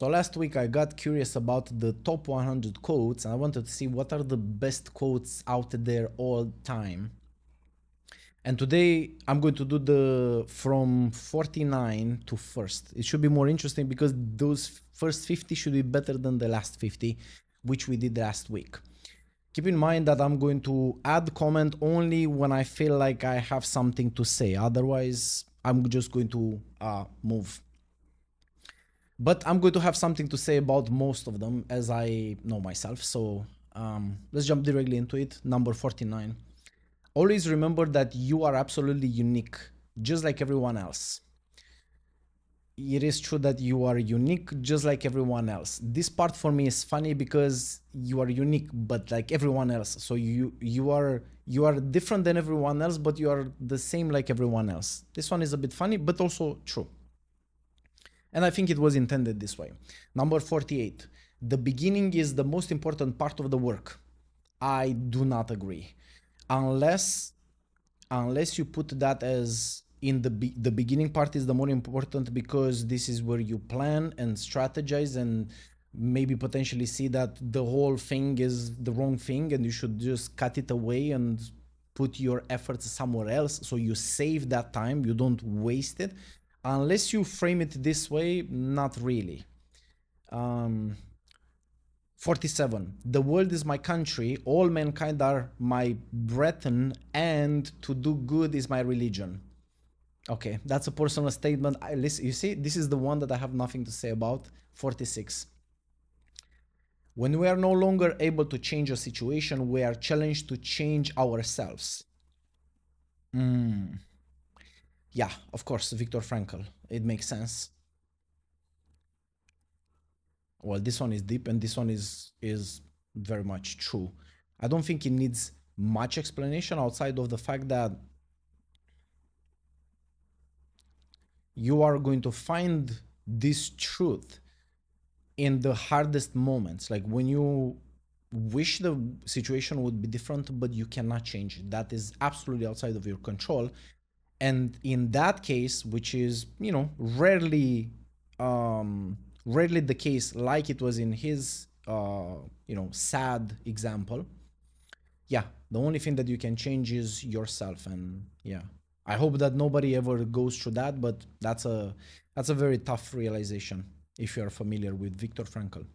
So last week I got curious about the top 100 quotes and I wanted to see what are the best quotes out there all time. And today I'm going to do the from 49 to first. It should be more interesting because those first 50 should be better than the last 50, which we did last week. Keep in mind that I'm going to add comment only when I feel like I have something to say. Otherwise, I'm just going to move. But I'm going to have something to say about most of them as I know myself. So let's jump directly into it. Number 49. Always remember that you are absolutely unique, just like everyone else. It is true that you are unique, just like everyone else. This part for me is funny because you are unique, but like everyone else. So you are different than everyone else, but you are the same like everyone else. This one is a bit funny, but also true. And I think it was intended this way. Number 48. The beginning is the most important part of the work. I do not agree. Unless you put that as in the beginning part is the more important because this is where you plan and strategize and maybe potentially see that the whole thing is the wrong thing and you should just cut it away and put your efforts somewhere else so you save that time, you don't waste it. Unless you frame it this way, not really. 47. The world is my country, all mankind are my brethren, and to do good is my religion. Okay, that's a personal statement. Listen, you see, this is the one that I have nothing to say about. 46. When we are no longer able to change a situation, we are challenged to change ourselves. Yeah, of course, Viktor Frankl. It makes sense. Well, this one is deep and this one is very much true. I don't think it needs much explanation outside of the fact that you are going to find this truth in the hardest moments, like when you wish the situation would be different but you cannot change it. That is absolutely outside of your control. And in that case, which is, rarely the case, like it was in his sad example, yeah, the only thing that you can change is yourself. And yeah, I hope that nobody ever goes through that, but that's a very tough realization if you're familiar with Viktor Frankl.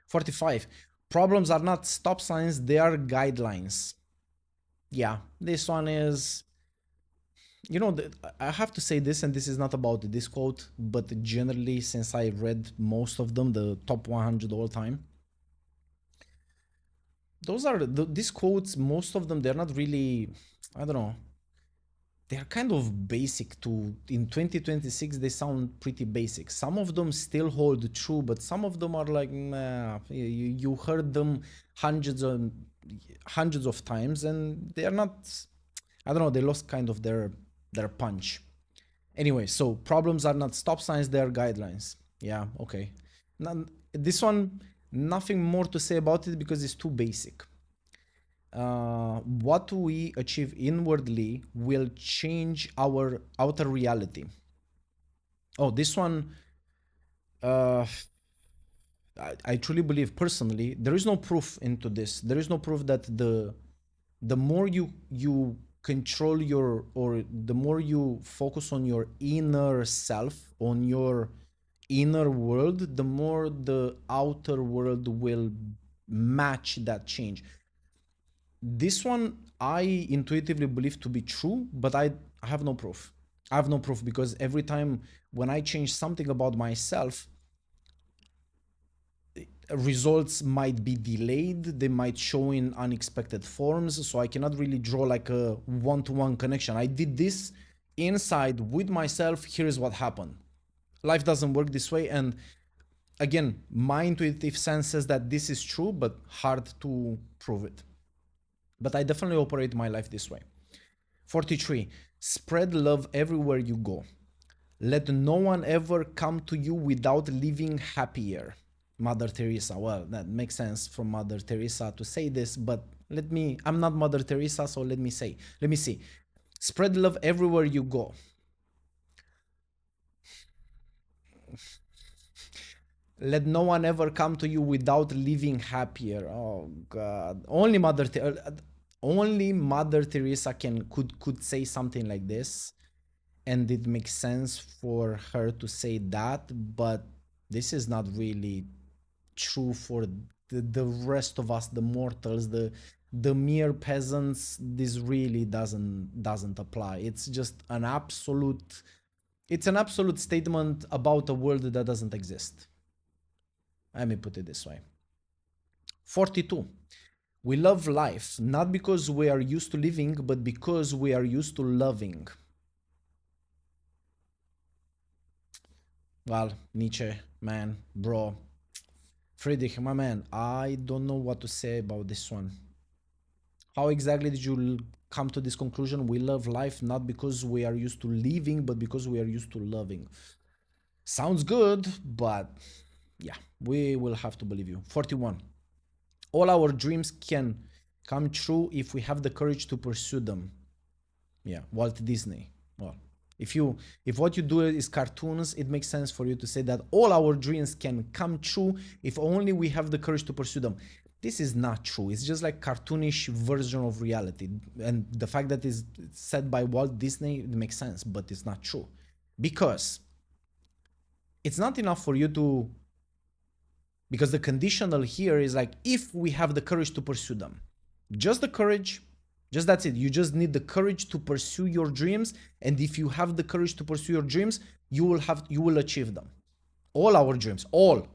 45. Problems are not stop signs, they are guidelines. Yeah, this one is, I have to say this, and this is not about this quote, but generally, since I read most of them, the top 100 all time, those are these quotes. Most of them, they're not really, I don't know, they're kind of basic to in 2026 they sound pretty basic. Some of them still hold true, but some of them are like, nah, you heard them hundreds of times and they are not, I don't know, they lost kind of their punch. Anyway, so problems are not stop signs, they are guidelines. Yeah, okay. Now, this one, nothing more to say about it because it's too basic. What we achieve inwardly will change our outer reality. Oh, this one, uh, I truly believe personally, there is no proof into this. There is no proof that the more you control your, or the more you focus on your inner self, on your inner world, the more the outer world will match that change. This one I intuitively believe to be true, but I have no proof. I have no proof because every time when I change something about myself, results might be delayed, they might show in unexpected forms, so I cannot really draw like a one-to-one connection. I did this inside with myself, here's what happened. Life doesn't work this way, and again, my intuitive sense says that this is true, but hard to prove it. But I definitely operate my life this way. 43. Spread love everywhere you go. Let no one ever come to you without leaving happier. Mother Teresa. Well, that makes sense from Mother Teresa to say this, but I'm not Mother Teresa, so let me see. Spread love everywhere you go. Let no one ever come to you without leaving happier. Oh God! Only Mother Teresa could say something like this, and it makes sense for her to say that. But this is not really true for the rest of us, the mortals, the mere peasants. This really doesn't apply. It's an absolute statement about a world that doesn't exist. Let me put it this way. 42. We love life not because we are used to living, but because we are used to loving. Well, Nietzsche, man, bro. Friedrich, my man, I don't know what to say about this one. How exactly did you come to this conclusion? We love life not because we are used to living, but because we are used to loving. Sounds good, but yeah, we will have to believe you. 41. All our dreams can come true if we have the courage to pursue them. Yeah, Walt Disney. Well, if what you do is cartoons, it makes sense for you to say that all our dreams can come true if only we have the courage to pursue them. This is not true. It's just like cartoonish version of reality. And the fact that it's said by Walt Disney, it makes sense, but it's not true. Because it's not enough for you to, because the conditional here is like if we have the courage to pursue them. Just the courage, just that's it. You just need the courage to pursue your dreams, and if you have the courage to pursue your dreams, you will achieve them. All our dreams, all.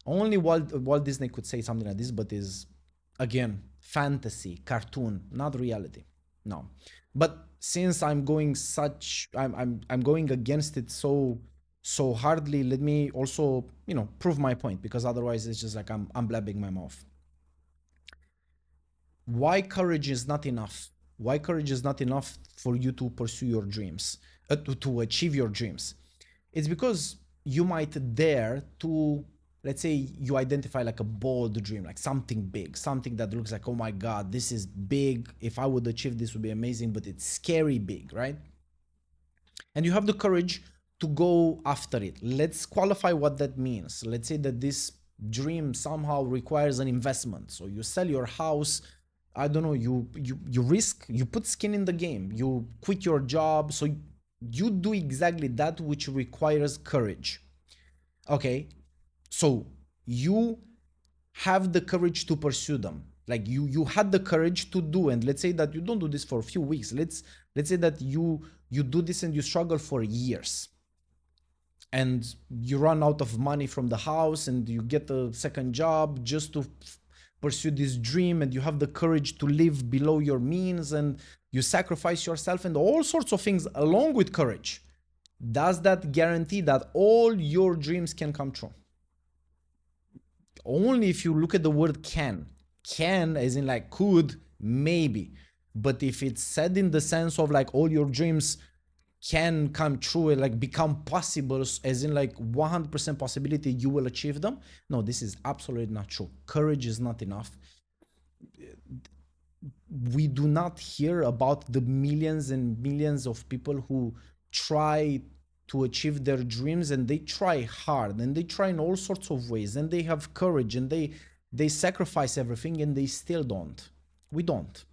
Only Walt Disney could say something like this, but is again fantasy, cartoon, not reality. No, but since I'm going I'm going against it so hardly, let me also prove my point, because otherwise it's just like I'm blabbing my mouth. Why courage is not enough? Why courage is not enough for you to pursue your dreams, to achieve your dreams? It's because you might dare to, let's say you identify like a bold dream, like something big, something that looks like, oh my God, this is big. If I would achieve this, would be amazing, but it's scary big, right? And you have the courage to go after it. Let's qualify what that means. Let's say that this dream somehow requires an investment. So you sell your house, I don't know, you risk, you put skin in the game, you quit your job, so you do exactly that which requires courage. Okay, so you have the courage to pursue them. Like you had the courage to do, and let's say that you don't do this for a few weeks. Let's say that you do this and you struggle for years, and you run out of money from the house, and you get a second job just to pursue this dream, and you have the courage to live below your means, and you sacrifice yourself and all sorts of things along with courage. Does that guarantee that all your dreams can come true? Only if you look at the word can as in like could, maybe. But if it's said in the sense of like all your dreams can come true and like become possible, as in like 100% possibility you will achieve them, no, this is absolutely not true. Courage is not enough. We do not hear about the millions and millions of people who try to achieve their dreams, and they try hard, and they try in all sorts of ways, and they have courage, and they sacrifice everything, and they still don't. We don't.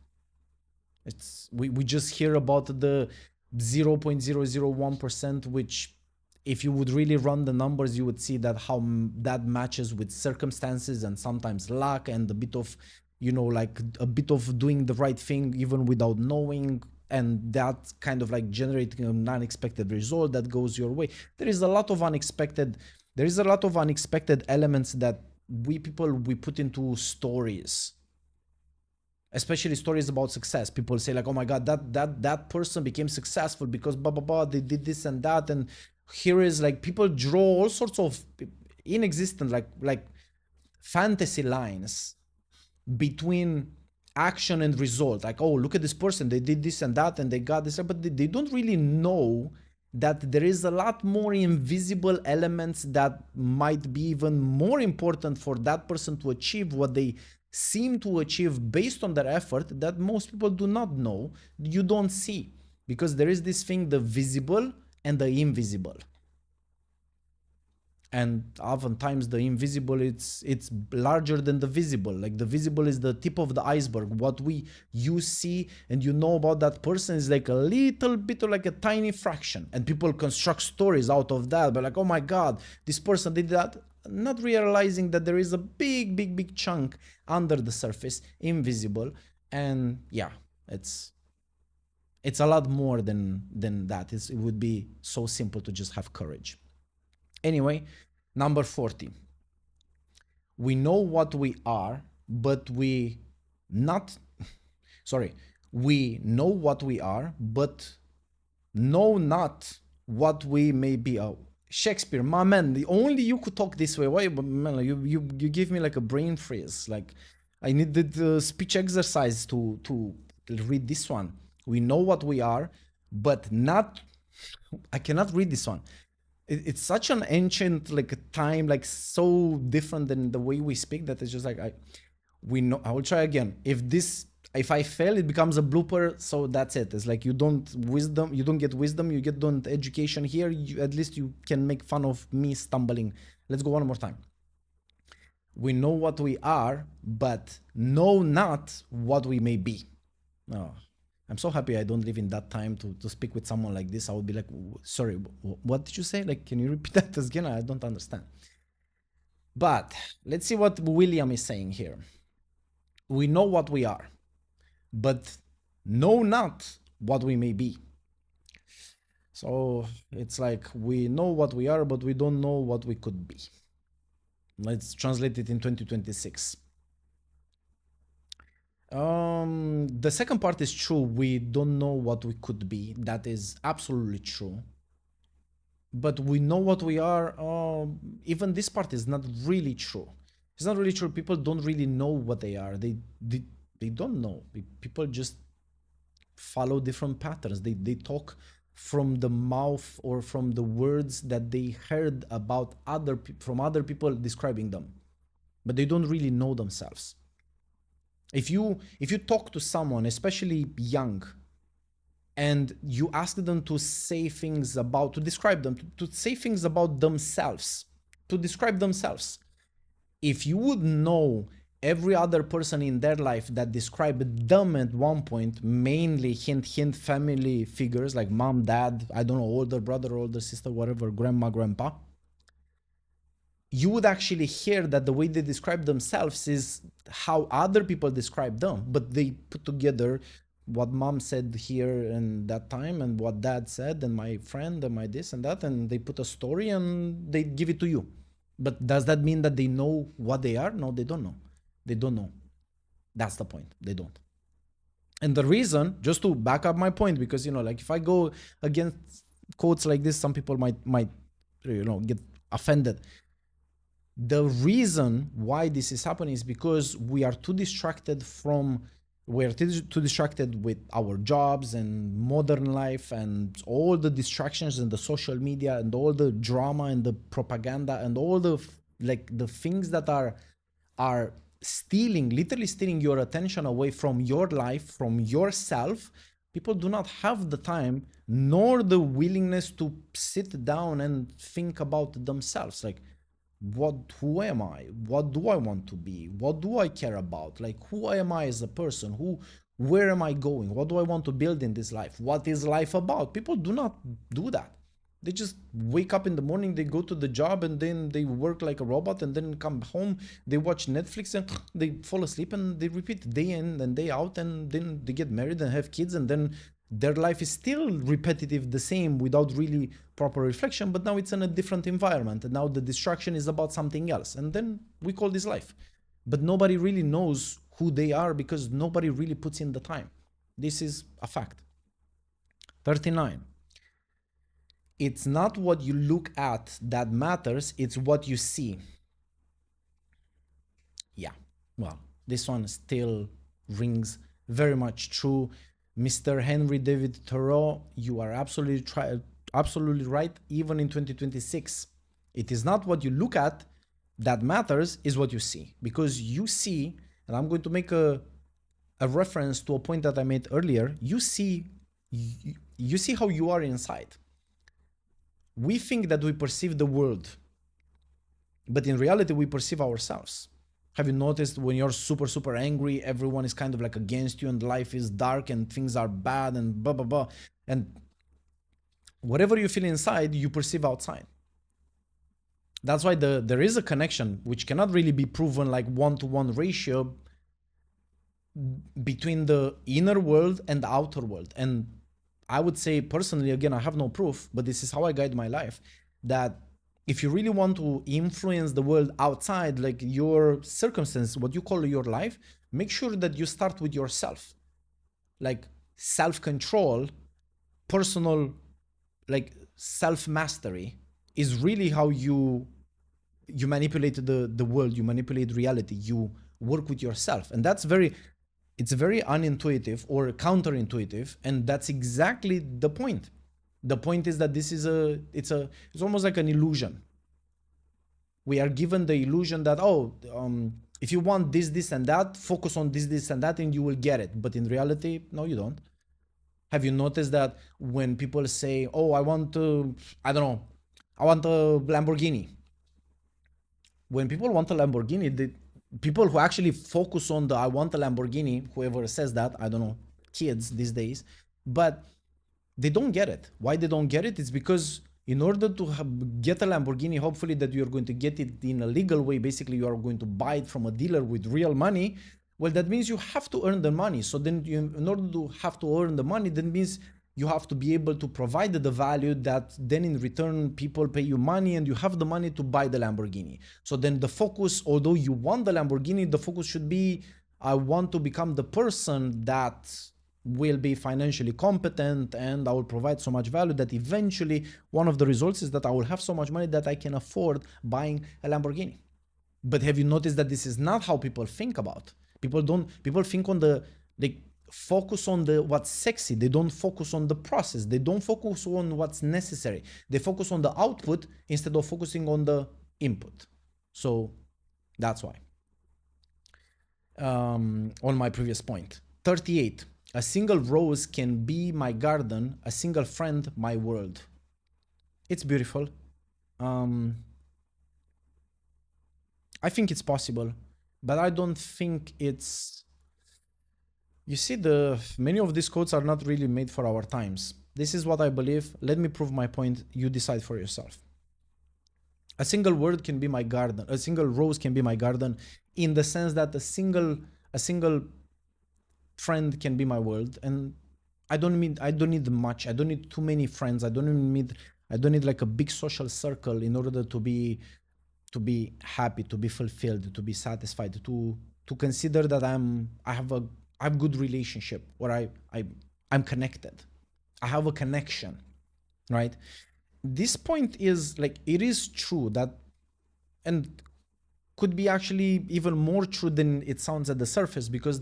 We just hear about the 0.001%, which if you would really run the numbers, you would see that how that matches with circumstances and sometimes luck and a bit of like a bit of doing the right thing even without knowing, and that kind of like generating an unexpected result that goes your way. There is a lot of unexpected elements that we put into stories, especially stories about success. People say like, oh my God, that person became successful because blah blah blah, they did this and that, and here is like people draw all sorts of inexistent like fantasy lines between action and result. Like, oh, look at this person, they did this and that and they got this, but they don't really know that there is a lot more invisible elements that might be even more important for that person to achieve what they seem to achieve based on their effort, that most people do not know, you don't see, because there is this thing, the visible and the invisible. And oftentimes the invisible, it's larger than the visible. Like the visible is the tip of the iceberg. What we you see and you know about that person is like a little bit, or like a tiny fraction, and people construct stories out of that. But like, oh my god, this person did that, not realizing that there is a big chunk under the surface, invisible. And yeah, it's a lot more than that. It would be so simple to just have courage. Anyway, number 40. We know what we are, but we not sorry. We know what we are, but know not what we may be. Oh, Shakespeare, my man, the only you could talk this way. Why, man? Like, you give me like a brain freeze. Like I needed speech exercise to read this one. We know what we are, but not. I cannot read this one. It's such an ancient like time, like so different than the way we speak, that it's just like we know. I will try again. If I fail, it becomes a blooper. So that's it. It's like you don't get wisdom, you get don't education here. At least you can make fun of me stumbling. Let's go one more time. We know what we are, but know not what we may be. Oh, I'm so happy I don't live in that time to speak with someone like this. I would be like, sorry, what did you say? Like, can you repeat that again? I don't understand. But let's see what William is saying here. We know what we are, but know not what we may be. So it's like we know what we are, but we don't know what we could be. Let's translate it in 2026. The second part is true. We don't know what we could be. That is absolutely true. But we know what we are. Even this part is not really true. It's not really true. People don't really know what they are. They don't know. People just follow different patterns. They talk from the mouth or from the words that they heard about from other people describing them, but they don't really know themselves. If you talk to someone, especially young, and you ask them to say things about, to describe them, to say things about themselves, to describe themselves, if you would know every other person in their life that described them at one point, mainly hint family figures like mom, dad, I don't know, older brother, older sister, whatever, grandma, grandpa, you would actually hear that the way they describe themselves is how other people describe them, but they put together what mom said here and that time and what dad said and my friend and my this and that, and they put a story and they give it to you. But does that mean that they know what they are? No, they don't know. They don't know. That's the point. They don't. And the reason, just to back up my point, because like if I go against quotes like this, some people might get offended. The reason why this is happening is because we're too distracted with our jobs and modern life and all the distractions and the social media and all the drama and the propaganda and all the things that are literally stealing your attention away from your life, from yourself. People do not have the time nor the willingness to sit down and think about themselves. Like, who am I? What do I want to be? What do I care about? Like, who am I as a person? Where am I going? What do I want to build in this life? What is life about? People do not do that. They just wake up in the morning, they go to the job, and then they work like a robot, and then come home, they watch Netflix, and they fall asleep, and they repeat day in and day out, and then they get married and have kids, and then their life is still repetitive, the same, without really proper reflection, but now it's in a different environment, and now the distraction is about something else, and then we call this life. But nobody really knows who they are because nobody really puts in the time. This is a fact. 39. It's not what you look at that matters, it's what you see. Yeah, well, this one still rings very much true. Mr. Henry David Thoreau, you are absolutely right, even in 2026. It is not what you look at that matters, is what you see. Because you see, and I'm going to make a reference to a point that I made earlier, you see how you are inside. We think that we perceive the world But in reality, we perceive ourselves. Have you noticed when you're super, super angry, everyone is kind of like against you and life is dark and things are bad and blah, blah, blah. And whatever you feel inside, you perceive outside. That's why there is a connection, which cannot really be proven like one-to-one ratio between the inner world and the outer world. And I would say personally, again, I have no proof, but this is how I guide my life, that if you really want to influence the world outside, like your circumstance, what you call your life, make sure that you start with yourself. Like self-control, personal, like self-mastery is really how you manipulate the world, you manipulate reality, you work with yourself. And that's very, it's very unintuitive or counterintuitive, and that's exactly the point. The point is that this is it's almost like an illusion. We are given the illusion that, if you want this and that, focus on this and that and you will get it. But in reality, no, you don't. Have you noticed that when people say, oh, I want to, I don't know, I want a Lamborghini. When people want a Lamborghini, the people who actually focus on the I want a Lamborghini, whoever says that, I don't know, kids these days, but they don't get it. Why they don't get it? It's because in order to get a Lamborghini, hopefully that you're going to get it in a legal way. Basically, you are going to buy it from a dealer with real money. Well, that means you have to earn the money. So then in order to have to earn the money, that means you have to be able to provide the value that then in return people pay you money and you have the money to buy the Lamborghini. So then the focus, although you want the Lamborghini, the focus should be, I want to become the person that will be financially competent and I will provide so much value that eventually one of the results is that I will have so much money that I can afford buying a Lamborghini. But have you noticed that this is not how people think about? People think on they focus on the what's sexy. They don't focus on the process. They don't focus on what's necessary. They focus on the output instead of focusing on the input. So that's why. On my previous point. 38. A single rose can be my garden, a single friend my world. It's beautiful. I think it's possible, but I don't think it's. You see, many of these quotes are not really made for our times. This is what I believe. Let me prove my point. You decide for yourself. A single word can be my garden. A single rose can be my garden, in the sense that a single friend can be my world. And I don't need much. I don't need too many friends. I don't need like a big social circle in order to be happy, to be fulfilled, to be satisfied, to consider that I have good relationship, or I'm connected. I have a connection, right? This point is like, it is true that, and could be actually even more true than it sounds at the surface, because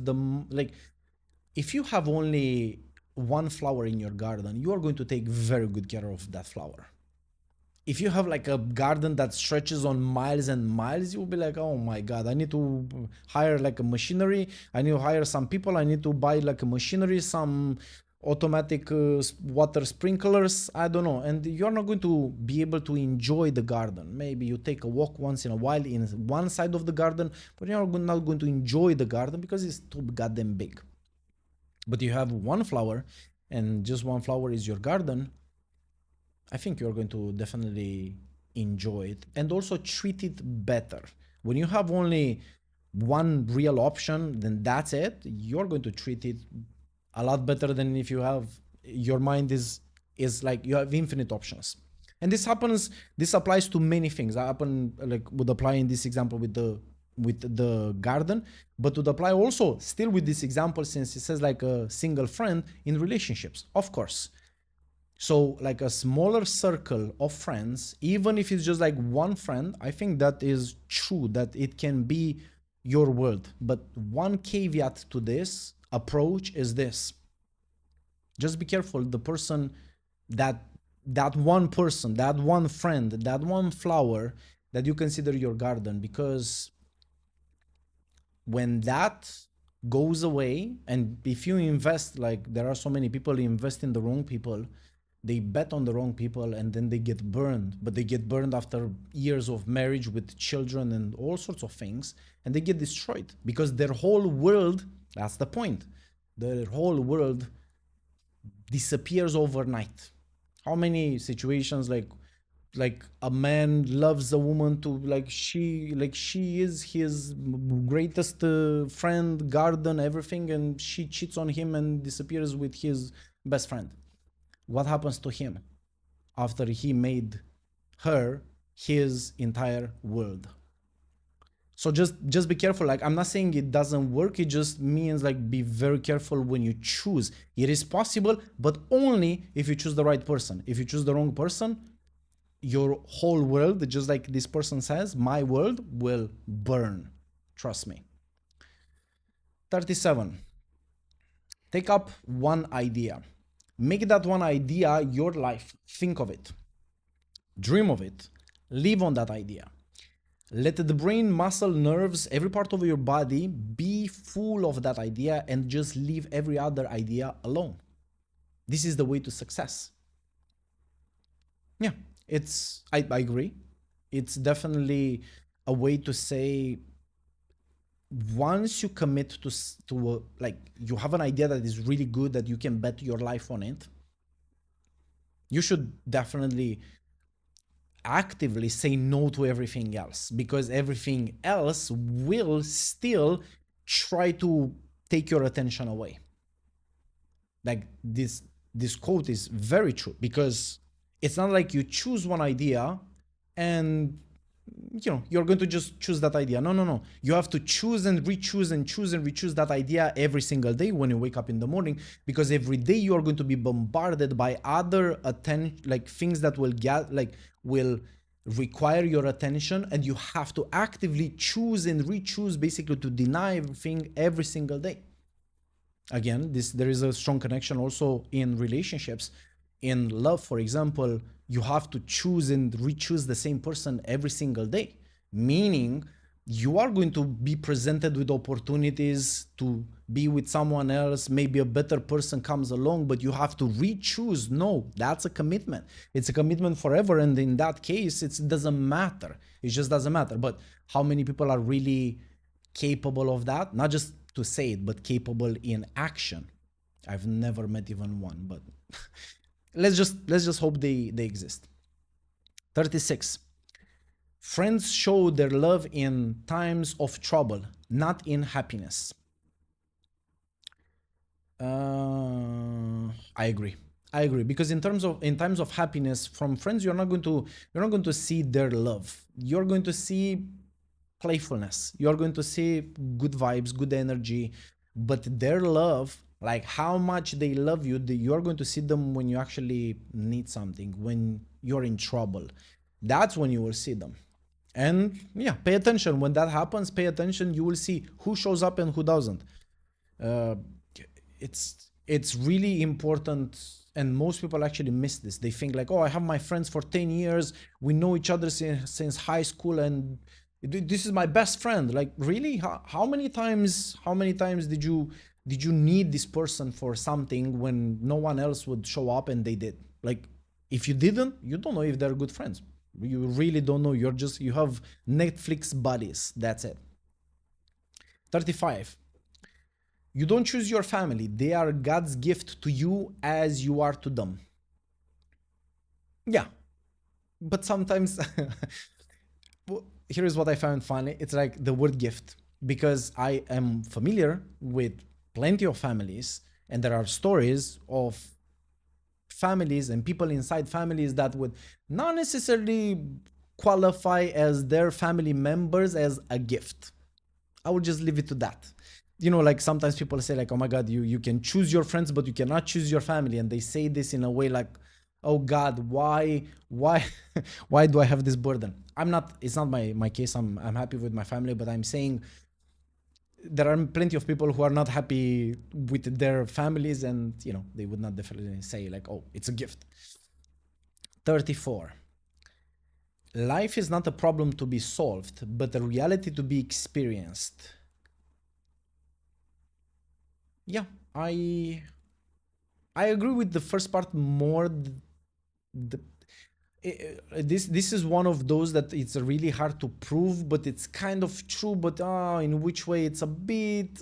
if you have only one flower in your garden, you are going to take very good care of that flower. If you have like a garden that stretches on miles and miles, you'll be like, oh my God, I need to hire like a machinery. I need to hire some people. I need to buy like a machinery, some automatic water sprinklers. I don't know. And you're not going to be able to enjoy the garden. Maybe you take a walk once in a while in one side of the garden, but you're not going to enjoy the garden because it's too goddamn big. But you have one flower, and just one flower is your garden. I think you're going to definitely enjoy it and also treat it better. When you have only one real option, then that's it. You're going to treat it a lot better than if you have, your mind is like you have infinite options. And this applies to many things. Would apply in this example with the garden, but would apply also still with this example, since it says like a single friend, in relationships, of course. So like a smaller circle of friends, even if it's just like one friend, I think that is true, that it can be your world. But one caveat to this approach is this: just be careful the person that one person, that one friend, that one flower that you consider your garden, because when that goes away, and if you invest, like there are so many people invest in the wrong people, They bet on the wrong people and then they get burned, but they get burned after years of marriage with children and all sorts of things, and they get destroyed because their whole world, that's the point, their whole world disappears overnight. How many situations like a man loves a woman to like she is his greatest friend, garden, everything, and she cheats on him and disappears with his best friend. What happens to him after he made her his entire world? So just be careful. Like, I'm not saying it doesn't work, it just means like be very careful when you choose. It is possible, but only if you choose the right person. If you choose the wrong person, your whole world, just like this person says, my world will burn. Trust me. 37. Take up one idea. Make that one idea your life. Think of it. Dream of it. Live on that idea. Let the brain, muscle, nerves, every part of your body be full of that idea and just leave every other idea alone. This is the way to success. Yeah, I agree. It's definitely a way to say, once you commit to like you have an idea that is really good, that you can bet your life on it, you should definitely actively say no to everything else, because everything else will still try to take your attention away. Like this quote is very true, because it's not like you choose one idea and you're going to just choose that idea. No, no, no, you have to choose and re-choose and choose and re-choose that idea every single day when you wake up in the morning, because every day you are going to be bombarded by other attention, like things that will get like will require your attention, and you have to actively choose and re-choose, basically to deny everything every single day. Again, there is a strong connection also in relationships. In love, for example, you have to choose and re-choose the same person every single day, meaning you are going to be presented with opportunities to be with someone else. Maybe a better person comes along, but you have to re-choose. No, that's a commitment. It's a commitment forever, and in that case it doesn't matter. It just doesn't matter. But how many people are really capable of that? Not just to say it, but capable in action. I've never met even one, but let's just hope they exist. 36. Friends show their love in times of trouble, not in happiness. I agree. I agree, because in times of happiness from friends, you're not going to see their love. You're going to see playfulness. You're going to see good vibes, good energy, but their love, like how much they love you, you're going to see them when you actually need something, when you're in trouble. That's when you will see them. And yeah, pay attention when that happens. Pay attention. You will see who shows up and who doesn't. Uh, it's really important, and most people actually miss this. They think like, oh, I have my friends for 10 years, we know each other since high school, and this is my best friend. Like, really? How many times did you need this person for something when no one else would show up and they did? Like, if you didn't, you don't know if they're good friends. You really don't know. You have Netflix buddies, that's it. 35. You don't choose your family. They are God's gift to you as you are to them. Yeah, but sometimes here is what I found funny. It's like the word gift, because I am familiar with plenty of families, and there are stories of families and people inside families that would not necessarily qualify as their family members as a gift. I would just leave it to that. Like sometimes people say like, oh my God, you can choose your friends, but you cannot choose your family. And they say this in a way like, oh God, why, why do I have this burden? It's not my case. I'm happy with my family, but I'm saying there are plenty of people who are not happy with their families, and they would not definitely say like, oh, it's a gift. 34. Life is not a problem to be solved, but a reality to be experienced. Yeah, I agree with the first part more The, this is one of those that it's really hard to prove, but it's kind of true. But in which way it's a bit.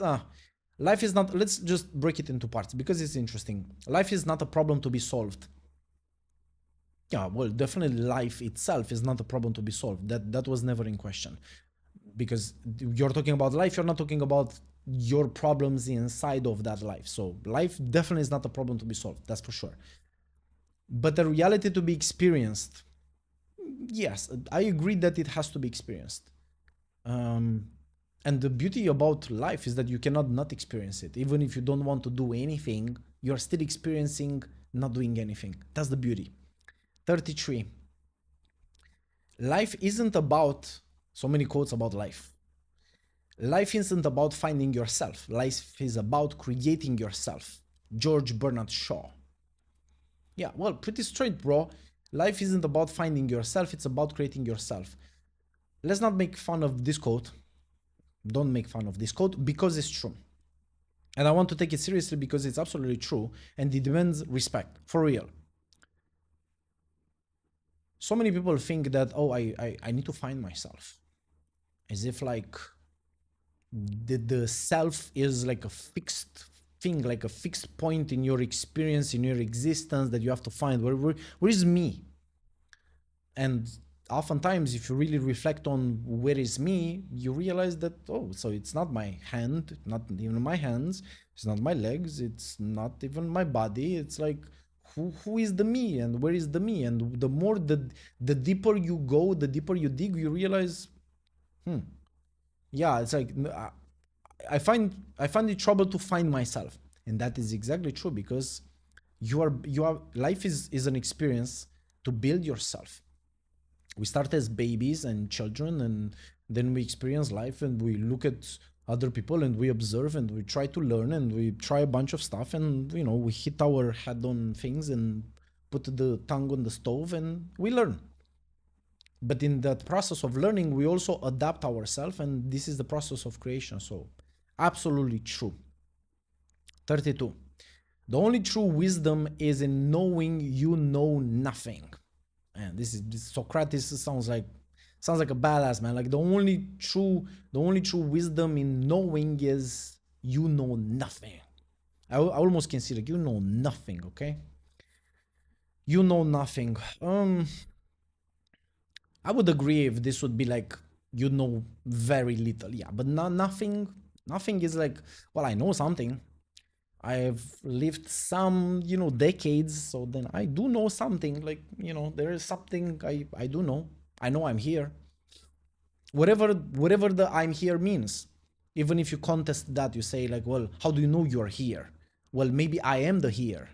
Life is not. Let's just break it into parts because it's interesting. Life is not a problem to be solved. Yeah, well, definitely life itself is not a problem to be solved. That was never in question. Because you're talking about life, you're not talking about your problems inside of that life. So life definitely is not a problem to be solved, that's for sure. But the reality to be experienced, yes, I agree that it has to be experienced. Um, and the beauty about life is that you cannot not experience it. Even if you don't want to do anything, you're still experiencing not doing anything. That's the beauty. 33. Life isn't about so many quotes about life. Life isn't about finding yourself. Life is about creating yourself. George Bernard Shaw. Yeah, well, pretty straight, bro. Life isn't about finding yourself, it's about creating yourself. Let's not make fun of this quote. Don't make fun of this quote because it's true. And I want to take it seriously because it's absolutely true and it demands respect, for real. So many people think that, oh, I need to find myself. As if like the self is like a fixed thing, like a fixed point in your experience, in your existence that you have to find. Where is me? And oftentimes, if you really reflect on where is me, you realize that, oh, so it's not my hand, not even my hands, it's not my legs, it's not even my body. It's like, who is the me and where is the me? And the more the deeper you go, the deeper you dig, you realize, yeah, it's like I find it trouble to find myself, and that is exactly true because you are life is an experience to build yourself. We start as babies and children, and then we experience life, and we look at other people, and we observe, and we try to learn, and we try a bunch of stuff, and we hit our head on things and put the tongue on the stove, and we learn. But in that process of learning we also adapt ourselves, and this is the process of creation. So absolutely true. 32. The only true wisdom is in knowing you know nothing. And this Socrates sounds like a badass, man. Like the only true wisdom in knowing is you know nothing. I almost consider you know nothing. Okay, you know nothing. I would agree if this would be like you know very little, yeah, but nothing. Nothing is like, well, I know something. I've lived some, decades, so then I do know something. Like, there is something I do know. I know I'm here. Whatever the I'm here means. Even if you contest that, you say like, well, how do you know you're here? Well, maybe I am the here.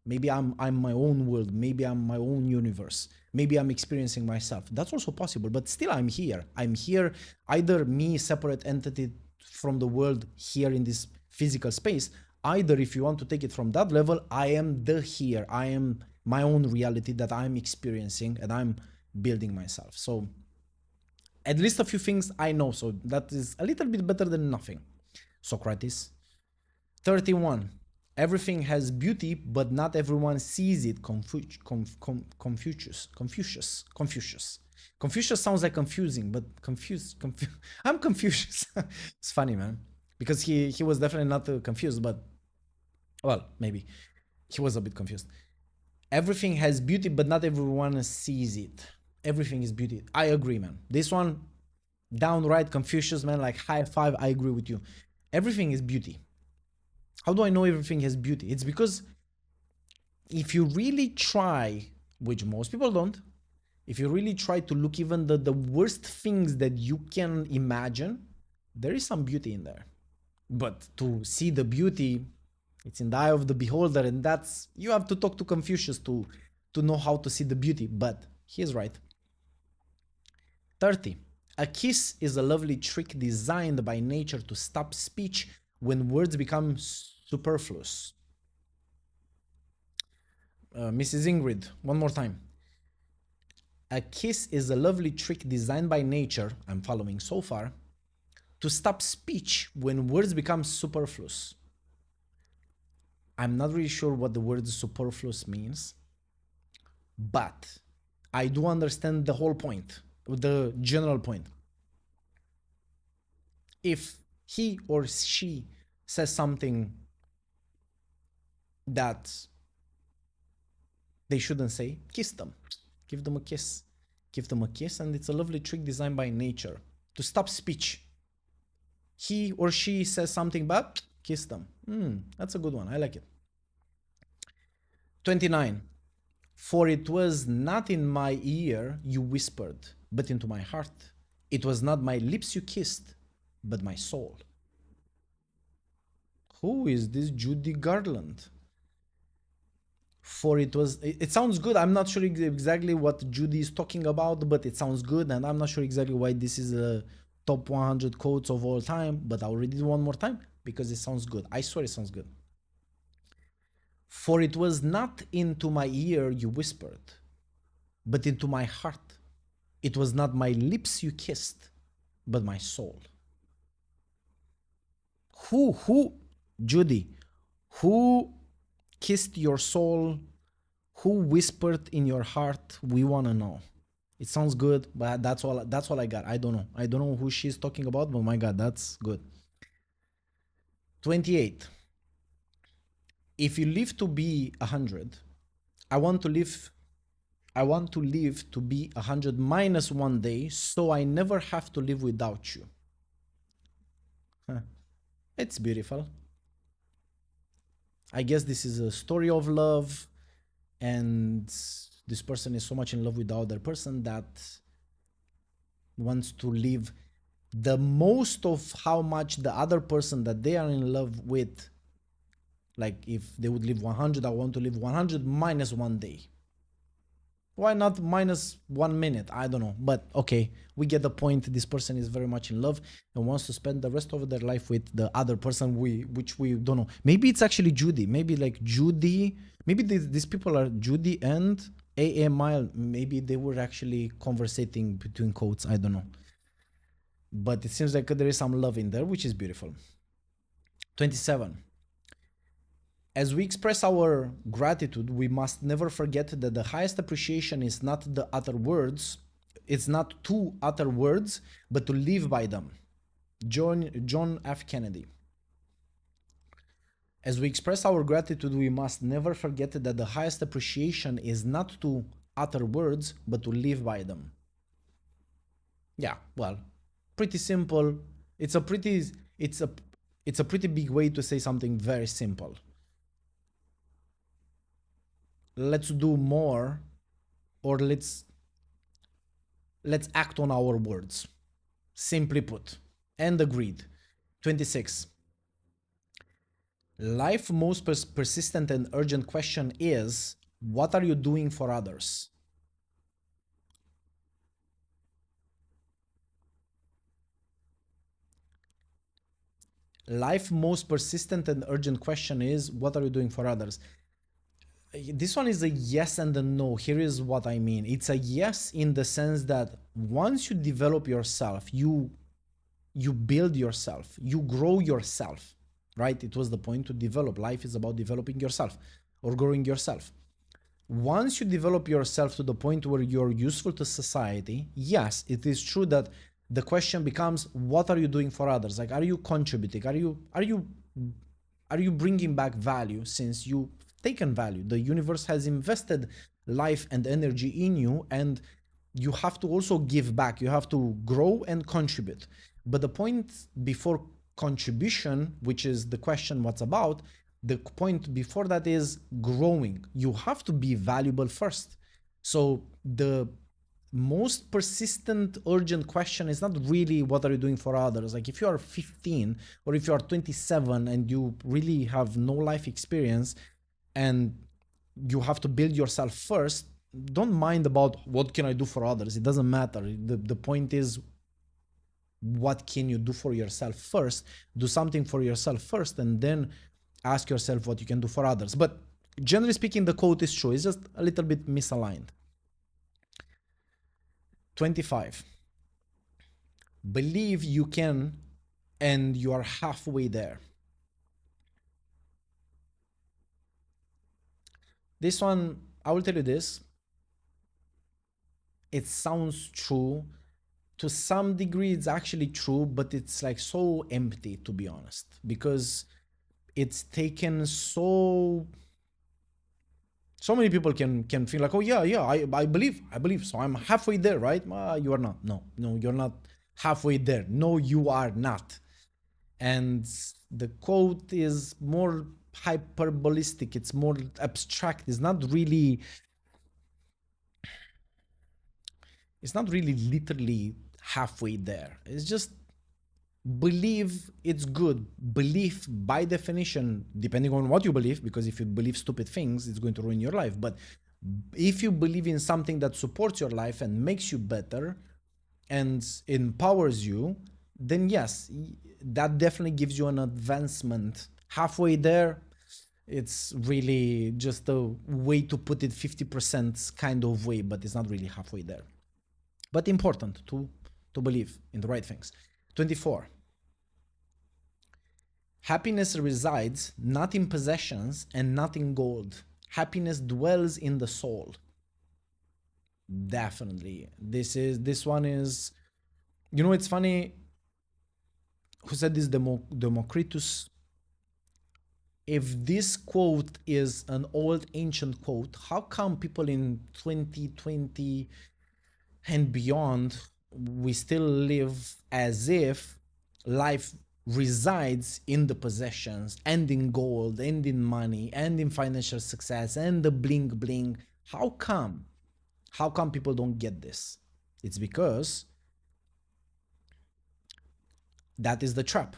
Maybe I'm my own world. Maybe I'm my own universe. Maybe I'm experiencing myself. That's also possible, but still I'm here. I'm here, either me, separate entity from the world here in this physical space. Either, if you want to take it from that level, I am the here. I am my own reality that I'm experiencing and I'm building myself. So at least a few things I know. So that is a little bit better than nothing. Socrates. 31. Everything has beauty, but not everyone sees it. Confucius sounds like confusing, but I'm Confucius. It's funny, man, because he was definitely not confused, but well, maybe he was a bit confused. Everything has beauty, but not everyone sees it. Everything is beauty. I agree, man. This one, downright Confucius, man. Like high five. I agree with you. Everything is beauty. How do I know everything has beauty? It's because if you really try, which most people don't, if you really try to look even the worst things that you can imagine, there is some beauty in there. But to see the beauty, it's in the eye of the beholder, and that's, you have to talk to Confucius to know how to see the beauty. But he's right. 30. A kiss is a lovely trick designed by nature to stop speech when words become superfluous. Mrs. Ingrid, one more time. A kiss is a lovely trick designed by nature, I'm following so far, to stop speech when words become superfluous. I'm not really sure what the word superfluous means, but I do understand the whole point, the general point. If he or she says something that they shouldn't say, kiss them. Give them a kiss. Give them a kiss, and it's a lovely trick designed by nature to stop speech. He or she says something bad, kiss them. That's a good one. I like it. 29. For it was not in my ear you whispered, but into my heart. It was not my lips you kissed, but my soul. Who is this Judy Garland? For it sounds good. I'm not sure exactly what Judy is talking about, but it sounds good, and I'm not sure exactly why this is a top 100 quotes of all time, but I'll read it one more time because it sounds good. I swear it sounds good. For it was not into my ear you whispered, but into my heart. It was not my lips you kissed, but my soul. Who, Judy, who kissed your soul? Who whispered in your heart? We want to know. It sounds good, but that's all I got. I don't know who she's talking about, but my god, that's good. 28. If you live to be 100, I want to live to be 100 minus 1 day, so I never have to live without you. Huh. It's beautiful. I guess this is a story of love, and this person is so much in love with the other person that wants to live the most of how much the other person that they are in love with, like if they would live 100, I want to live 100 minus 1 day. Why not minus 1 minute? I don't know, but okay, we get the point. This person is very much in love and wants to spend the rest of their life with the other person, which we don't know. Maybe it's actually Judy. Maybe like Judy. Maybe these people are Judy and A.A. Mile. Maybe they were actually conversating between quotes. I don't know. But it seems like there is some love in there, which is beautiful. 27. As we express our gratitude, we must never forget that the highest appreciation is not the utter words, it's not to utter words, but to live by them. John F. Kennedy. As we express our gratitude, we must never forget that the highest appreciation is not to utter words, but to live by them. Yeah, well, pretty simple. It's a pretty big way to say something very simple. Let's do more, or let's act on our words. Simply put. And agreed. 26. Life's most persistent and urgent question is, what are you doing for others? Life's most persistent and urgent question is, what are you doing for others? This one is a yes and a no. Here is what I mean. It's a yes in the sense that once you develop yourself, you build yourself, you grow yourself, right? It was the point to develop. Life is about developing yourself or growing yourself. Once you develop yourself to the point where you're useful to society, yes, it is true that the question becomes, what are you doing for others? Like, are you contributing? Are you bringing back value since you taken value? The universe has invested life and energy in you, and you have to also give back. You have to grow and contribute. But the point before contribution, which is the question what's about, the point before that is growing. You have to be valuable first. So the most persistent urgent question is not really what are you doing for others. Like if you are 15 or if you are 27 and you really have no life experience and you have to build yourself first, don't mind about what can I do for others. It doesn't matter. The point is, what can you do for yourself first? Do something for yourself first, and then ask yourself what you can do for others. But generally speaking, the quote is true. It's just a little bit misaligned. 25. Believe you can, and you are halfway there. This one, I will tell you this. it sounds true. To some degree, it's actually true, but it's like so empty, to be honest, because it's taken so many people can feel like, oh yeah, yeah, I believe, so I'm halfway there, right? You are not. No, no, you're not halfway there. No, you are not. And the quote is more hyperbolistic. It's more abstract. It's not really literally halfway there. It's just believe it's good. Belief, by definition, depending on what you believe, because if you believe stupid things, it's going to ruin your life. But if you believe in something that supports your life and makes you better and empowers you, then yes, that definitely gives you an advancement. Halfway there, it's really just a way to put it, 50% kind of way, but it's not really halfway there. But important to believe in the right things. 24. Happiness resides not in possessions and not in gold. Happiness dwells in the soul. Definitely. This one is, it's funny. Who said this? Democritus. If this quote is an old ancient quote, how come people in 2020 and beyond, we still live as if life resides in the possessions and in gold and in money and in financial success and the bling bling? How come? How come people don't get this? It's because that is the trap,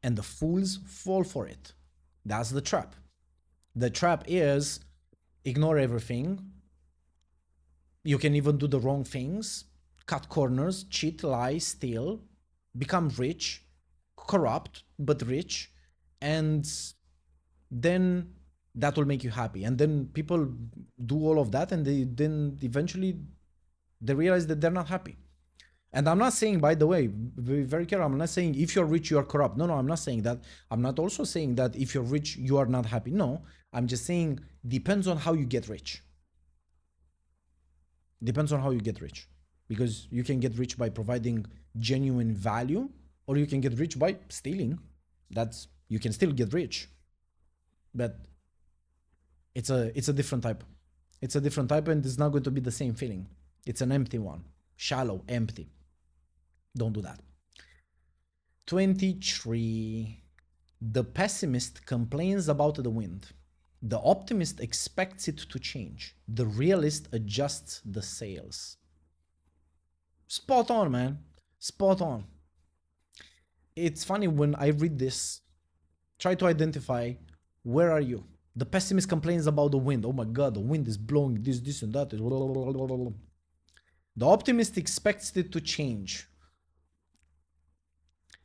and the fools fall for it. That's the trap. The trap is ignore everything. You can even do the wrong things, cut corners, cheat, lie, steal, become rich, corrupt, but rich, and then that will make you happy. And then people do all of that, and then eventually they realize that they're not happy. And I'm not saying, by the way, be very careful, I'm not saying if you're rich, you are corrupt. No, I'm not saying that. I'm not also saying that if you're rich, you are not happy. No, I'm just saying depends on how you get rich. Depends on how you get rich. Because you can get rich by providing genuine value, or you can get rich by stealing. You can still get rich. But it's a different type. It's a different type, and it's not going to be the same feeling. It's an empty one. Shallow, empty. Don't do that. 23. The pessimist complains about the wind. The optimist expects it to change. The realist adjusts the sails. Spot on, man. Spot on. It's funny when I read this, try to identify, where are you? The pessimist complains about the wind. Oh my god, the wind is blowing this and that. The optimist expects it to change.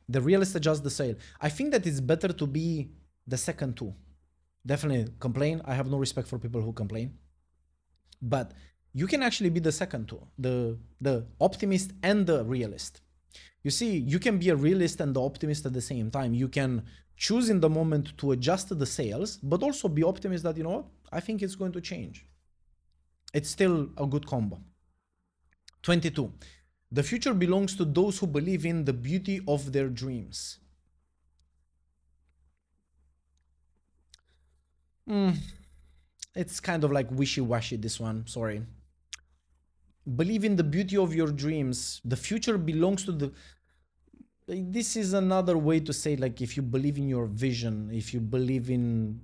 The realist adjusts the sail. I think that it's better to be the second two. Definitely complain. I have no respect for people who complain. But you can actually be the second two, the optimist and the realist. You see, you can be a realist and the optimist at the same time. You can choose in the moment to adjust the sails, but also be optimist that, you know what, I think it's going to change. It's still a good combo. 22. The future belongs to those who believe in the beauty of their dreams. It's kind of like wishy-washy, this one, sorry. Believe in the beauty of your dreams. The future belongs to the... This is another way to say, like, if you believe in your vision, if you believe in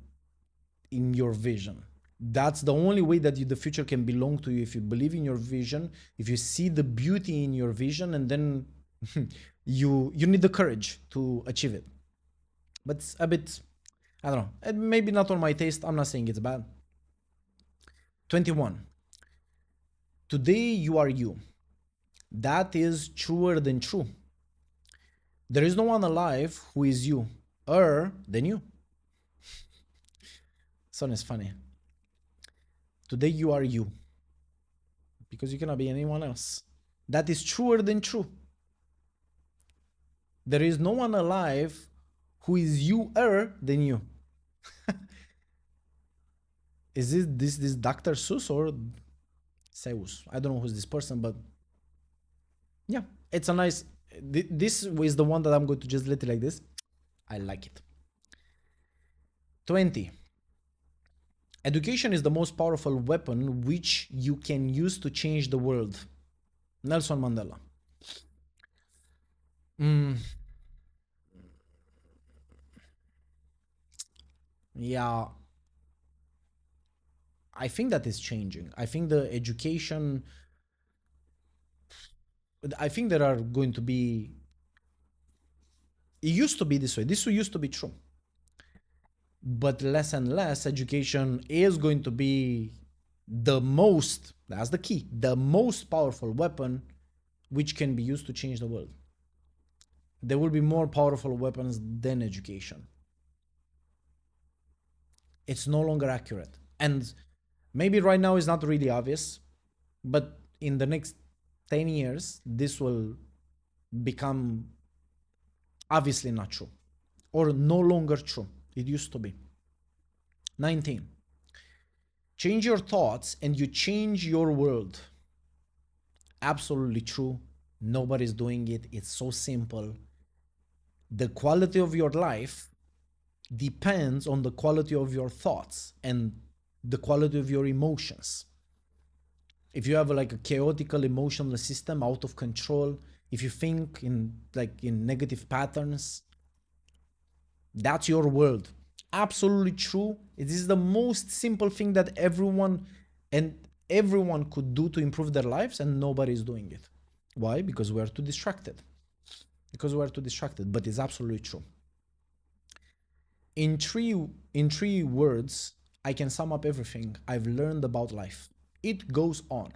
your vision. That's the only way that the future can belong to you, if you believe in your vision, if you see the beauty in your vision, and then you need the courage to achieve it. But it's a bit, I don't know, maybe not on my taste. I'm not saying it's bad. 21. Today you are you. That is truer than true. There is no one alive who is you-er than you. This one is funny. Today you are you. Because you cannot be anyone else. That is truer than true. There is no one alive who is you-er than you. Is this Dr. Seuss or Zeus. I don't know who's this person, but yeah, it's a nice. This is the one that I'm going to just let it like this. I like it. 20. Education is the most powerful weapon which you can use to change the world. Nelson Mandela. Mm, yeah, I think that is changing. I think the education, I think there are going to be, it used to be this way. This used to be true. But less and less education is going to be the most, that's the key, the most powerful weapon which can be used to change the world. There will be more powerful weapons than education. It's no longer accurate. And maybe right now is not really obvious, but in the next 10 years, this will become obviously not true or no longer true. It used to be. 19. Change your thoughts and you change your world. Absolutely true. Nobody's doing it. It's so simple. The quality of your life depends on the quality of your thoughts and the quality of your emotions. If you have like a chaotical emotional system out of control, if you think in negative patterns, that's your world. Absolutely true. It is the most simple thing that everyone could do to improve their lives, and nobody is doing it. Why? Because we are too distracted. But it's absolutely true. In three words, I can sum up everything I've learned about life. It goes on.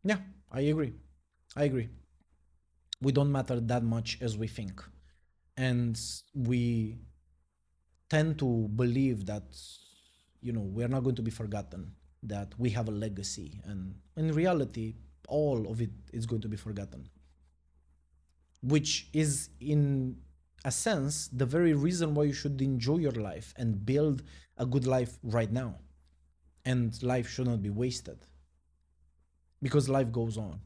Yeah, I agree. We don't matter that much as we think. And we tend to believe that, we're not going to be forgotten, that we have a legacy. And in reality, all of it is going to be forgotten. Which is, in a sense, the very reason why you should enjoy your life and build a good life right now. And life should not be wasted. Because life goes on.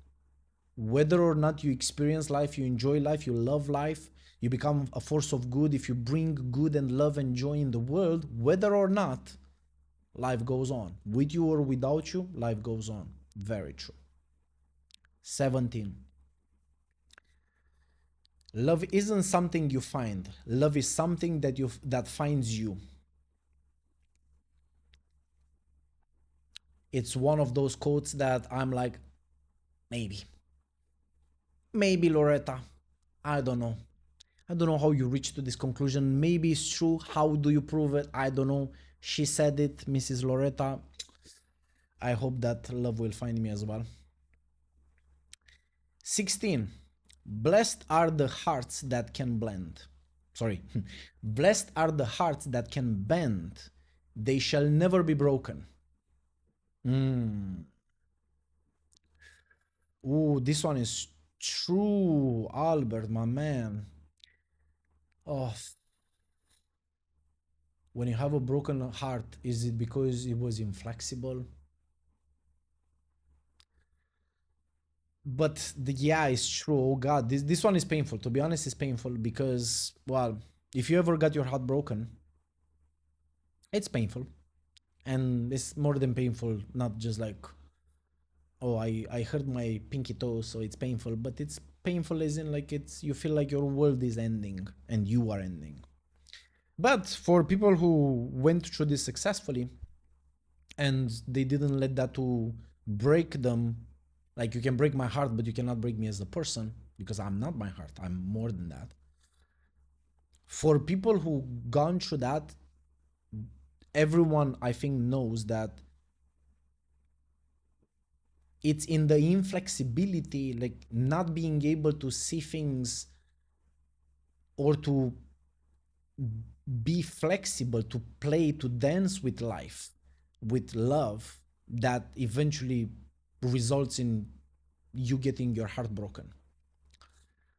Whether or not you experience life, you enjoy life, you love life, you become a force of good, if you bring good and love and joy in the world, whether or not, life goes on. With you or without you, life goes on. Very true. 17. Love isn't something you find. Love is something that finds you. It's one of those quotes that I'm like, maybe. Maybe, Loretta. I don't know. I don't know how you reached to this conclusion. Maybe it's true. How do you prove it? I don't know. She said it, Mrs. Loretta. I hope that love will find me as well. 16. Blessed are the hearts that can blend. Sorry. Blessed are the hearts that can bend. They shall never be broken. Ooh, this one is true, Albert, my man. Oh, when you have a broken heart, is it because it was inflexible? But yeah, it's true. Oh God, this one is painful. To be honest, it's painful because, well, if you ever got your heart broken, it's painful, and it's more than painful. Not just like, oh, I hurt my pinky toe, so it's painful. But it's painful as in like you feel like your world is ending and you are ending. But for people who went through this successfully and they didn't let that to break them, like, you can break my heart, but you cannot break me as a person, because I'm not my heart. I'm more than that. For people who gone through that, everyone I think knows that it's in the inflexibility, like not being able to see things or to be flexible, to play, to dance with life, with love, that eventually results in you getting your heart broken.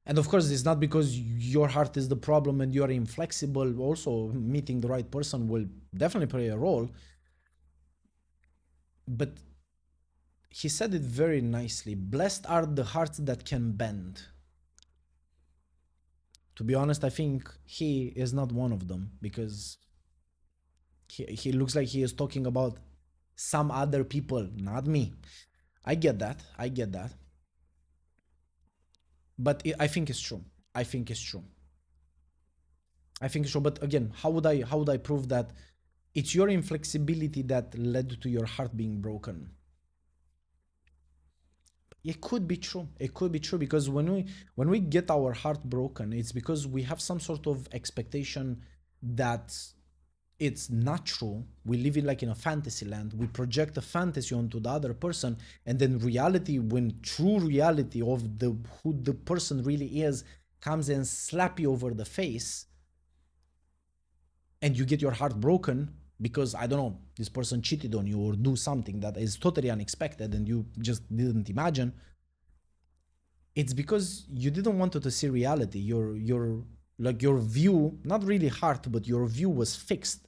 And of course, it's not because your heart is the problem and you are inflexible. Also, meeting the right person will definitely play a role. but he said it very nicely. Blessed are the hearts that can bend. To be honest, I think he is not one of them, because he looks like he is talking about some other people, not me. I get that. I get that. But I think it's true. I think it's true. I think it's true. But again, how would I prove that it's your inflexibility that led to your heart being broken? It could be true. It could be true, because when we get our heart broken, it's because we have some sort of expectation that it's not true. We live in like in a fantasy land. We project a fantasy onto the other person, and then reality, when true reality of the who the person really is comes and slap you over the face, and you get your heart broken because, I don't know, this person cheated on you or do something that is totally unexpected and you just didn't imagine. It's because you didn't want to see reality. Your view, not really heart, but your view was fixed.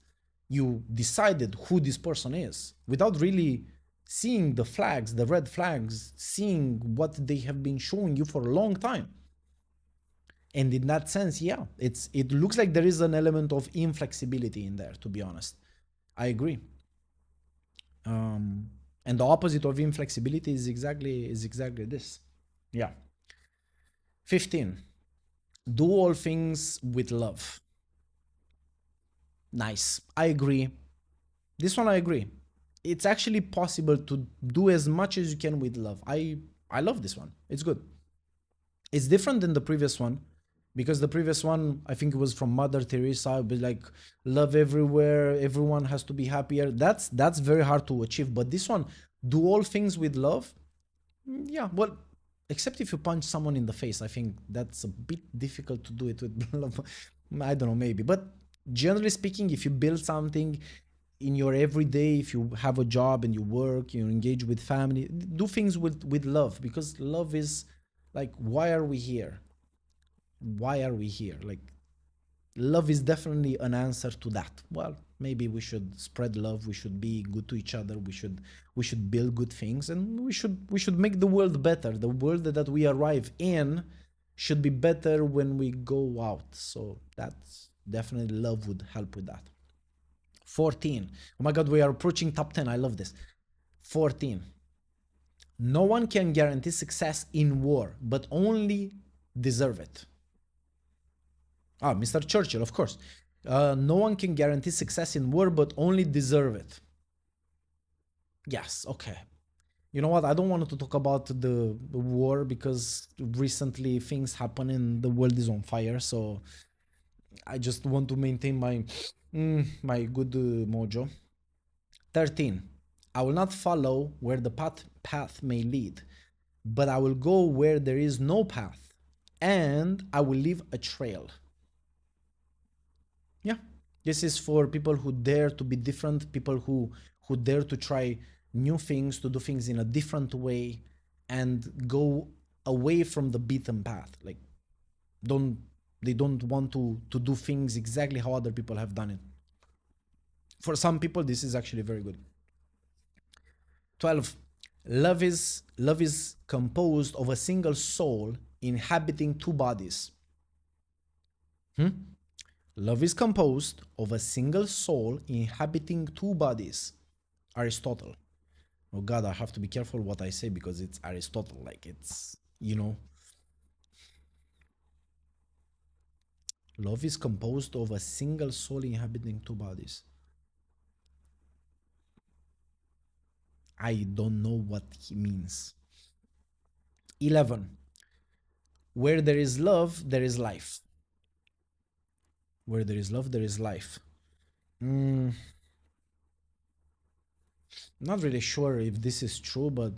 You decided who this person is without really seeing the flags, the red flags, seeing what they have been showing you for a long time. And in that sense, yeah, it looks like there is an element of inflexibility in there, to be honest. I agree. And the opposite of inflexibility is exactly this. Yeah. 15. Do all things with love. Nice. I agree. This one I agree. It's actually possible to do as much as you can with love. I love this one. It's good. It's different than the previous one, because the previous one, I think it was from Mother Teresa, but like love everywhere, everyone has to be happier. That's very hard to achieve. But this one, do all things with love. Yeah, well, except if you punch someone in the face, I think that's a bit difficult to do it with love. I don't know, maybe. But generally speaking, if you build something in your everyday, if you have a job and you work, you engage with family, do things with love, because love is like, why are we here? Why are we here? Like, love is definitely an answer to that. Well, maybe we should spread love, we should be good to each other, we should build good things, and we should make the world better. The world that we arrive in should be better when we go out. So that's definitely, love would help with that. 14. Oh my god, we are approaching top 10. I love this. 14. No one can guarantee success in war, but only deserve it. Ah, Mr. Churchill, of course. No one can guarantee success in war, but only deserve it. Yes, okay. You know what? I don't want to talk about the war, because recently things happen and the world is on fire. So I just want to maintain my good mojo. 13. I will not follow where the path may lead, but I will go where there is no path, and I will leave a trail. Yeah, this is for people who dare to be different, people who dare to try new things, to do things in a different way, and go away from the beaten path. Like, don't they don't want to do things exactly how other people have done it. For some people, this is actually very good. 12. Love is composed of a single soul inhabiting two bodies. Hmm? Love is composed of a single soul inhabiting two bodies. Aristotle. Oh god, I have to be careful what I say, because it's Aristotle. Like, it's. Love is composed of a single soul inhabiting two bodies. I don't know what he means. 11. Where there is love, there is life. Where there is love, there is life. Mm, not really sure if this is true, but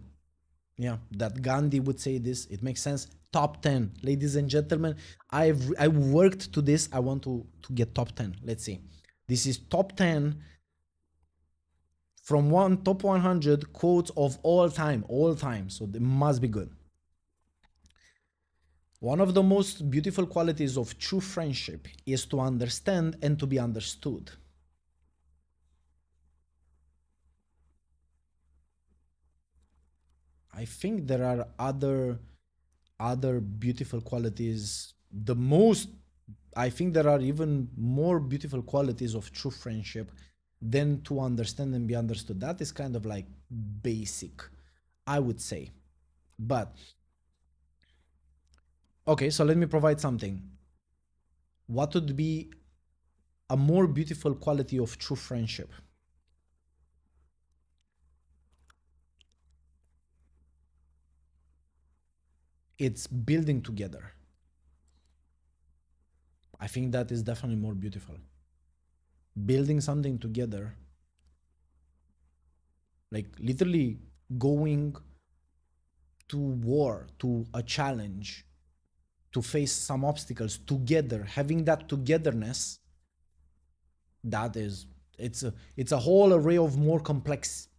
yeah, that Gandhi would say this. It makes sense. Top 10, ladies and gentlemen. I worked to this. I want to get top 10. Let's see. This is top 10 from top 100 quotes of all time. All time. So they must be good. One of the most beautiful qualities of true friendship is to understand and to be understood. I think there are other beautiful qualities. The most, I think there are even more beautiful qualities of true friendship than to understand and be understood. That is kind of like basic, I would say. But okay, so let me provide something. What would be a more beautiful quality of true friendship? It's building together. I think that is definitely more beautiful. Building something together, like literally going to war, to a challenge, to face some obstacles together, having that togetherness, that is, it's a whole array of more complex,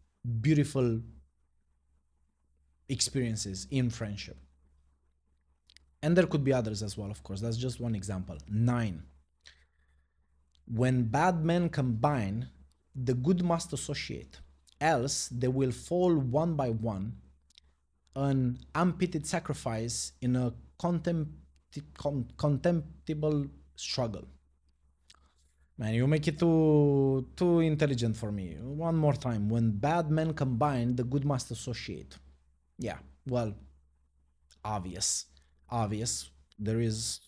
beautiful experiences in friendship. And there could be others as well, of course. That's just one example. 9. When bad men combine, the good must associate, else they will fall one by one, an unpitied sacrifice in a contemptible struggle. Man, you make it too intelligent for me. One more time. When bad men combine, the good must associate. Yeah, well, obvious. Obvious. There is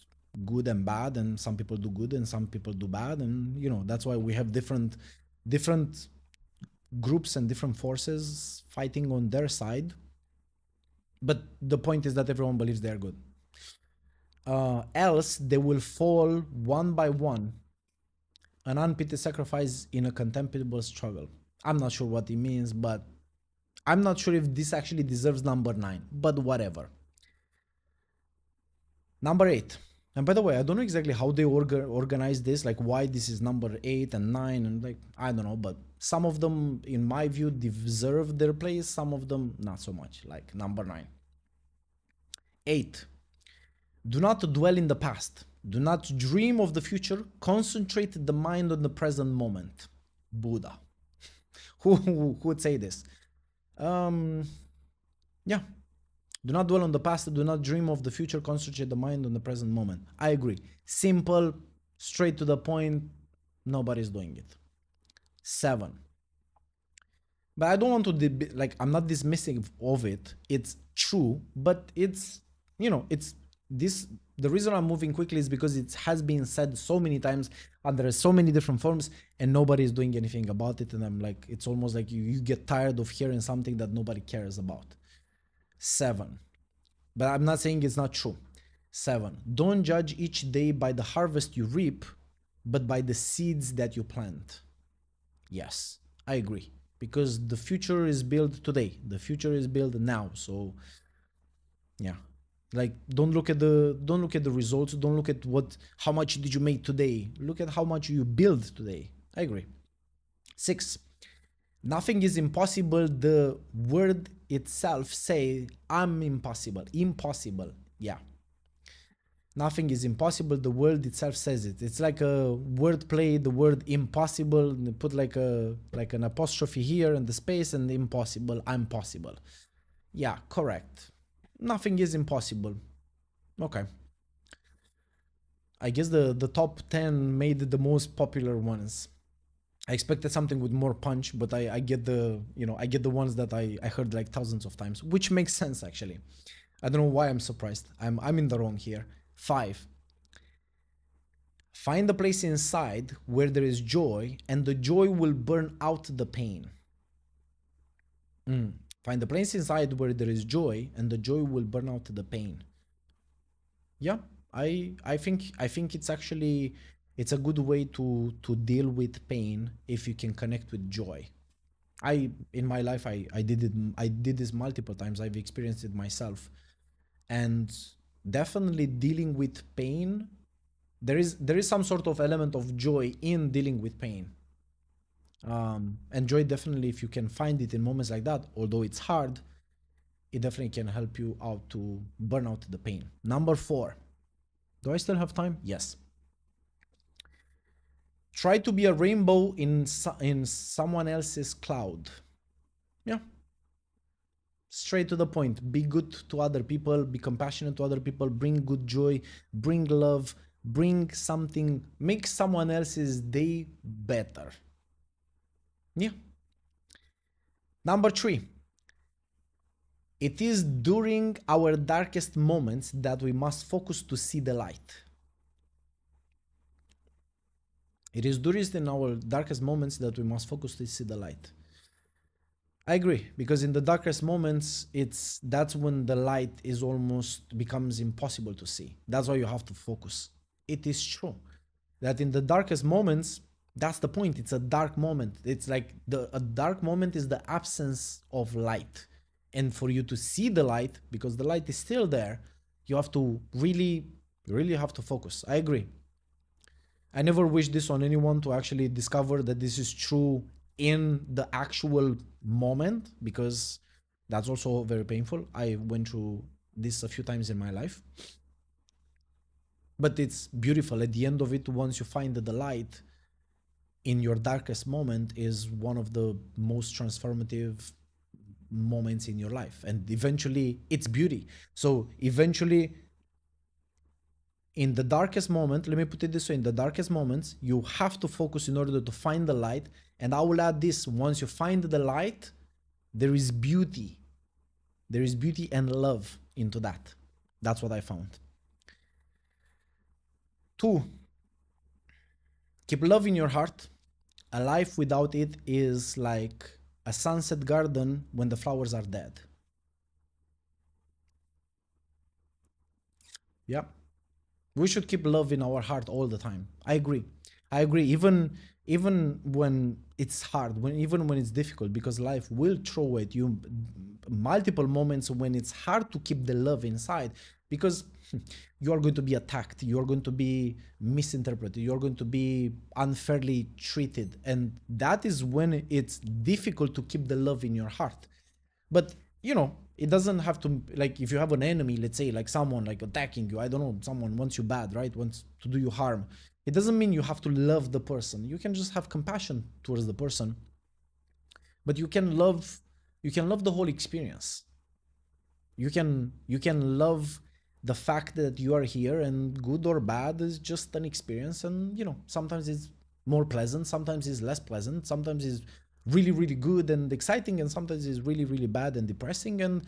good and bad, and some people do good and some people do bad, and that's why we have different groups and different forces fighting on their side. But the point is that everyone believes they are good. Else they will fall one by one, an unpitied sacrifice in a contemptible struggle. I'm not sure what it means, but I'm not sure if this actually deserves number 9, but whatever. Number 8. And by the way, I don't know exactly how they organize this, like why this is number 8 and 9, and like, I don't know, but some of them, in my view, deserve their place, some of them not so much, like number 9. 8. Do not dwell in the past. Do not dream of the future. Concentrate the mind on the present moment. Buddha. Who would say this? Yeah. Do not dwell on the past. Do not dream of the future. Concentrate the mind on the present moment. I agree. Simple, straight to the point. Nobody's doing it. 7. But I don't want to like, I'm not dismissing of it. It's true, but it's this. The reason I'm moving quickly is because it has been said so many times under so many different forms, and nobody is doing anything about it. And I'm like, it's almost like you get tired of hearing something that nobody cares about. 7. But I'm not saying it's not true. 7. Don't judge each day by the harvest you reap, but by the seeds that you plant. Yes, I agree. Because the future is built today. The future is built now. So yeah. Like, don't look at the results. Don't look at how much did you make today. Look at how much you build today. I agree. 6. Nothing is impossible. The word itself say I'm impossible. Impossible. Yeah. Nothing is impossible. The word itself says it. It's like a word play. The word impossible. And they put like an apostrophe here and the space and impossible. I'm possible. Yeah, correct. Nothing is impossible. Okay. I guess the top 10 made the most popular ones. I expected something with more punch, but I get the ones that I heard like thousands of times, which makes sense actually. I don't know why I'm surprised. I'm in the wrong here. 5. Find a place inside where there is joy, and the joy will burn out the pain. Find a place inside where there is joy, and the joy will burn out the pain. Yeah, I think it's a good way to deal with pain if you can connect with joy. In my life I did this multiple times. I've experienced it myself, and definitely dealing with pain, there is some sort of element of joy in dealing with pain. And joy, definitely, if you can find it in moments like that, although it's hard, it definitely can help you out to burn out the pain. Number 4. Do I still have time? Yes. Try to be a rainbow in someone else's cloud. Yeah. Straight to the point. Be good to other people, be compassionate to other people, bring good joy, bring love, bring something, make someone else's day better. Yeah. Number three, it is during our darkest moments that we must focus to see the light. It is during our darkest moments that we must focus to see the light. I agree, because in the darkest moments, that's when the light is almost becomes impossible to see. That's why you have to focus. It is true that in the darkest moments, that's the point. It's a dark moment. It's like a dark moment is the absence of light. And for you to see the light, because the light is still there, you have to really, really have to focus. I agree. I never wish this on anyone to actually discover that this is true in the actual moment, because that's also very painful. I went through this a few times in my life. But it's beautiful. At the end of it, once you find the light in your darkest moment, is one of the most transformative moments in your life. And eventually, it's beauty. So eventually, in the darkest moment, let me put it this way, in the darkest moments, you have to focus in order to find the light. And I will add this, once you find the light, there is beauty. There is beauty and love into that. That's what I found. 2, keep love in your heart. A life without it is like a sunset garden when the flowers are dead. Yeah. We should keep love in our heart all the time. I agree. I agree. Even when it's hard, even when it's difficult, because life will throw at you multiple moments when it's hard to keep the love inside, because you are going to be attacked, you are going to be misinterpreted, you are going to be unfairly treated, and that is when it's difficult to keep the love in your heart. But it doesn't have to, like, if you have an enemy, let's say, like someone like attacking you, I don't know, someone wants you bad, right, wants to do you harm, it doesn't mean you have to love the person. You can just have compassion towards the person, but you can love the whole experience. You can love the fact that you are here, and good or bad is just an experience. And sometimes it's more pleasant, sometimes it's less pleasant, sometimes it's really, really good and exciting, and sometimes it's really, really bad and depressing. And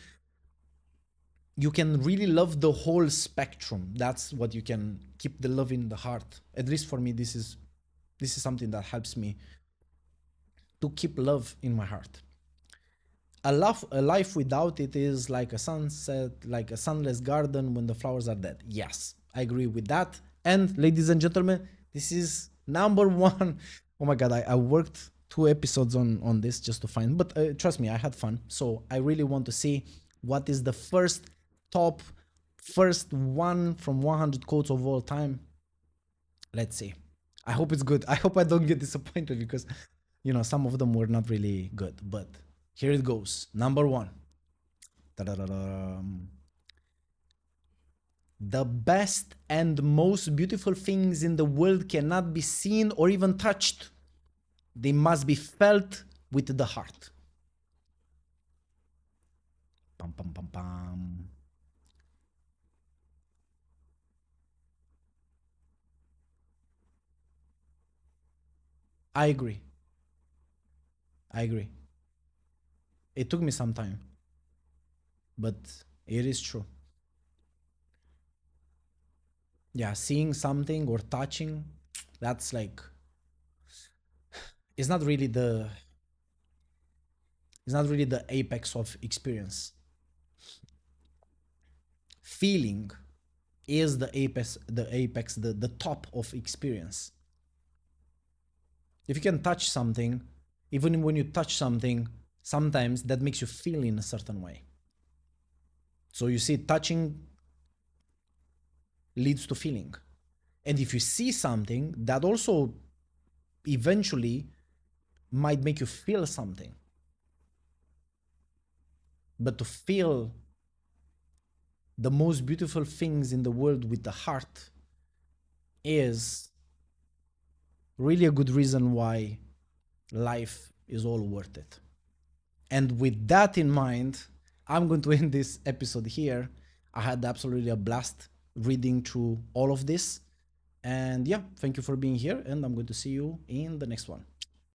you can really love the whole spectrum. That's what you can keep the love in the heart. At least for me, this is something that helps me to keep love in my heart. A life without it is like a sunset, like a sunless garden when the flowers are dead. Yes, I agree with that. And ladies and gentlemen, this is number one. Oh my God, I worked 2 episodes on this just to find, but trust me, I had fun. So I really want to see what is the first one from 100 quotes of all time. Let's see. I hope it's good. I hope I don't get disappointed, because some of them were not really good, but here it goes. Number 1. Ta-da-da-da. The best and most beautiful things in the world cannot be seen or even touched. They must be felt with the heart. Pam, pam, pam, pam. I agree. I agree. It took me some time, but it is true. Yeah, seeing something or touching, that's like, it's not really the it's not really the apex of experience. Feeling is the top of experience. If you can touch something, even when you touch something, sometimes that makes you feel in a certain way. So you see, touching leads to feeling. And if you see something, that also eventually might make you feel something. But to feel the most beautiful things in the world with the heart is really a good reason why life is all worth it. And with that in mind, I'm going to end this episode here. I had absolutely a blast reading through all of this. And yeah, thank you for being here. And I'm going to see you in the next one.